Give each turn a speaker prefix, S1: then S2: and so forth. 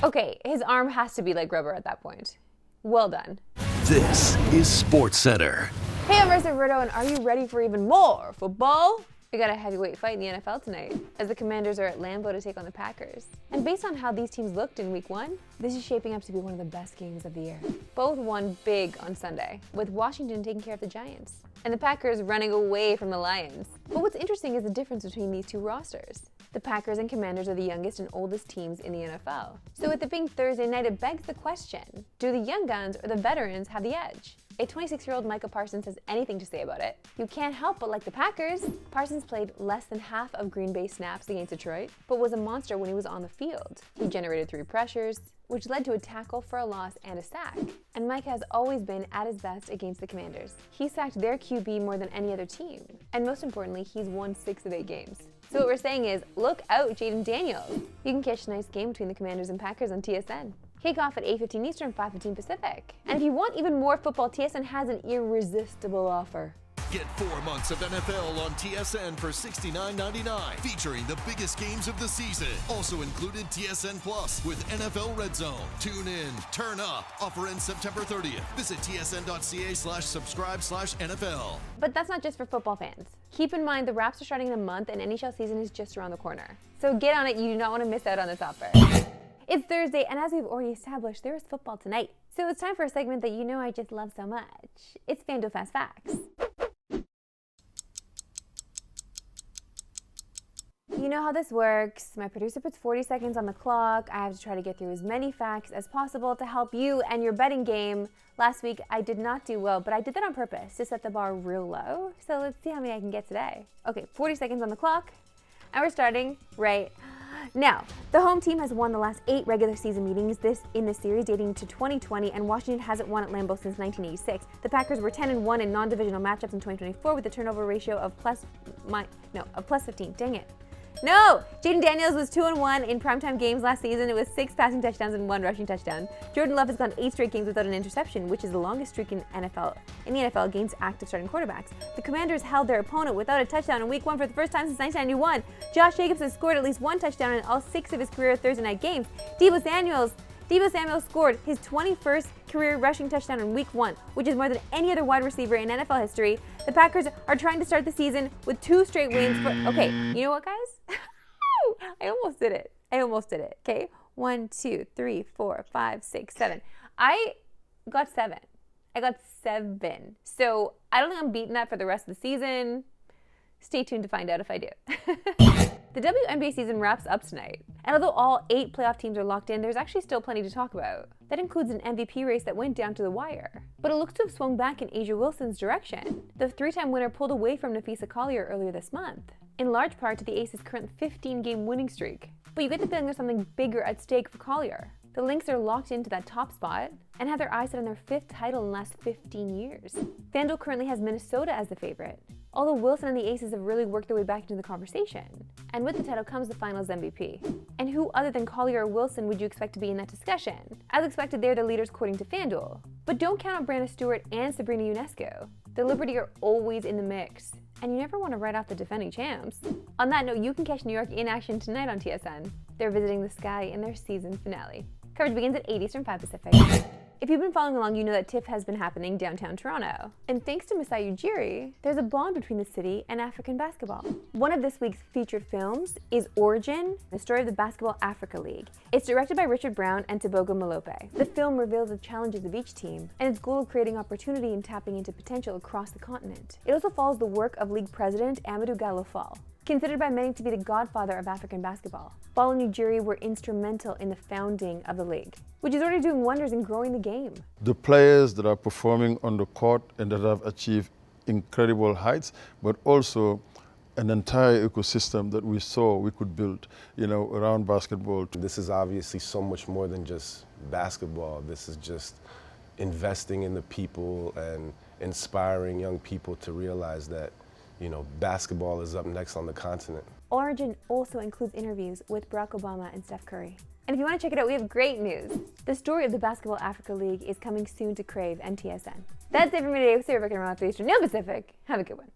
S1: Okay, his arm has to be like rubber at that point. Well done.
S2: This is Sportscentre.
S1: Hey, I'm Marissa Roberto, and are you ready for even more football? We got a heavyweight fight in the NFL tonight, as the Commanders are at Lambeau to take on the Packers. And based on how these teams looked in Week 1, this is shaping up to be one of the best games of the year. Both won big on Sunday, with Washington taking care of the Giants, and the Packers running away from the Lions. But what's interesting is the difference between these two rosters. The Packers and Commanders are the youngest and oldest teams in the NFL. So with it being Thursday night, it begs the question, do the young guns or the veterans have the edge? If 26-year-old Micah Parsons has anything to say about it, you can't help but like the Packers. Parsons played less than half of Green Bay's snaps against Detroit, but was a monster when he was on the field. He generated 3 pressures, which led to a tackle for a loss and a sack. And Micah has always been at his best against the Commanders. He sacked their QB more than any other team. And most importantly, he's won 6 of 8 games. So what we're saying is, look out, Jaden Daniels. You can catch a nice game between the Commanders and Packers on TSN. Kick off at 8:15 Eastern, 5:15 Pacific. And if you want even more football, TSN has an irresistible offer.
S2: Get 4 months of NFL on TSN for $69.99, featuring the biggest games of the season. Also included TSN Plus with NFL Red Zone. Tune in, turn up. Offer ends September 30th. Visit tsn.ca/subscribe/NFL.
S1: But that's not just for football fans. Keep in mind the wraps are starting in a month and NHL season is just around the corner. So get on it, you do not want to miss out on this offer. It's Thursday, and as we've already established, there is football tonight. So it's time for a segment that you know I just love so much. It's FanDuel Fast Facts. You know how this works. My producer puts 40 seconds on the clock. I have to try to get through as many facts as possible to help you and your betting game. Last week, I did not do well, but I did that on purpose to set the bar real low. So let's see how many I can get today. Okay, 40 seconds on the clock, and we're starting right now. The home team has won the last 8 regular season meetings in this series dating to 2020, and Washington hasn't won at Lambeau since 1986. The Packers were 10-1 in non-divisional matchups in 2024 with a turnover ratio of plus 15. Dang it. No! Jaden Daniels was 2-1 in primetime games last season. It was 6 passing touchdowns and 1 rushing touchdown. Jordan Love has gone 8 straight games without an interception, which is the longest streak in the NFL against active starting quarterbacks. The Commanders held their opponent without a touchdown in Week 1 for the first time since 1991. Josh Jacobs has scored at least 1 touchdown in all 6 of his career Thursday night games. Deebo Samuel scored his 21st career rushing touchdown in Week 1, which is more than any other wide receiver in NFL history. The Packers are trying to start the season with 2 straight wins. Okay, you know what, guys? I almost did it. Okay, 1, 2, 3, 4, 5, 6, 7. I got 7. So I don't think I'm beating that for the rest of the season. Stay tuned to find out if I do. The WNBA season wraps up tonight. And although all 8 playoff teams are locked in, there's actually still plenty to talk about. That includes an MVP race that went down to the wire. But it looks to have swung back in Asia Wilson's direction. The 3-time winner pulled away from Nafisa Collier earlier this month, in large part to the Aces' current 15-game winning streak. But you get the feeling there's something bigger at stake for Collier. The Lynx are locked into that top spot and have their eyes set on their 5th title in the last 15 years. FanDuel currently has Minnesota as the favorite, although Wilson and the Aces have really worked their way back into the conversation. And with the title comes the finals MVP. And who other than Collier or Wilson would you expect to be in that discussion? As expected, they're the leaders according to FanDuel. But don't count on Brianna Stewart and Sabrina Ionescu. The Liberty are always in the mix, and you never want to write off the defending champs. On that note, you can catch New York in action tonight on TSN. They're visiting the Sky in their season finale. Coverage begins at 8 Eastern, 5 Pacific. If you've been following along, you know that TIFF has been happening downtown Toronto. And thanks to Masai Ujiri, there's a bond between the city and African basketball. One of this week's featured films is Origin, the story of the Basketball Africa League. It's directed by Richard Brown and Tebogo Malope. The film reveals the challenges of each team and its goal of creating opportunity and tapping into potential across the continent. It also follows the work of league president Amadou Gallo Fall, considered by many to be the godfather of African basketball. Ball and Ujiri were instrumental in the founding of the league, which is already doing wonders in growing the game.
S3: The players that are performing on the court and that have achieved incredible heights, but also an entire ecosystem that we saw we could build, around basketball.
S4: This is obviously so much more than just basketball. This is just investing in the people and inspiring young people to realize that basketball is up next on the continent.
S1: Origin also includes interviews with Barack Obama and Steph Curry. And if you want to check it out, we have great news. The story of the Basketball Africa League is coming soon to Crave and TSN. That's it for me today. We'll see you back around 3 Eastern, no Pacific. Have a good one.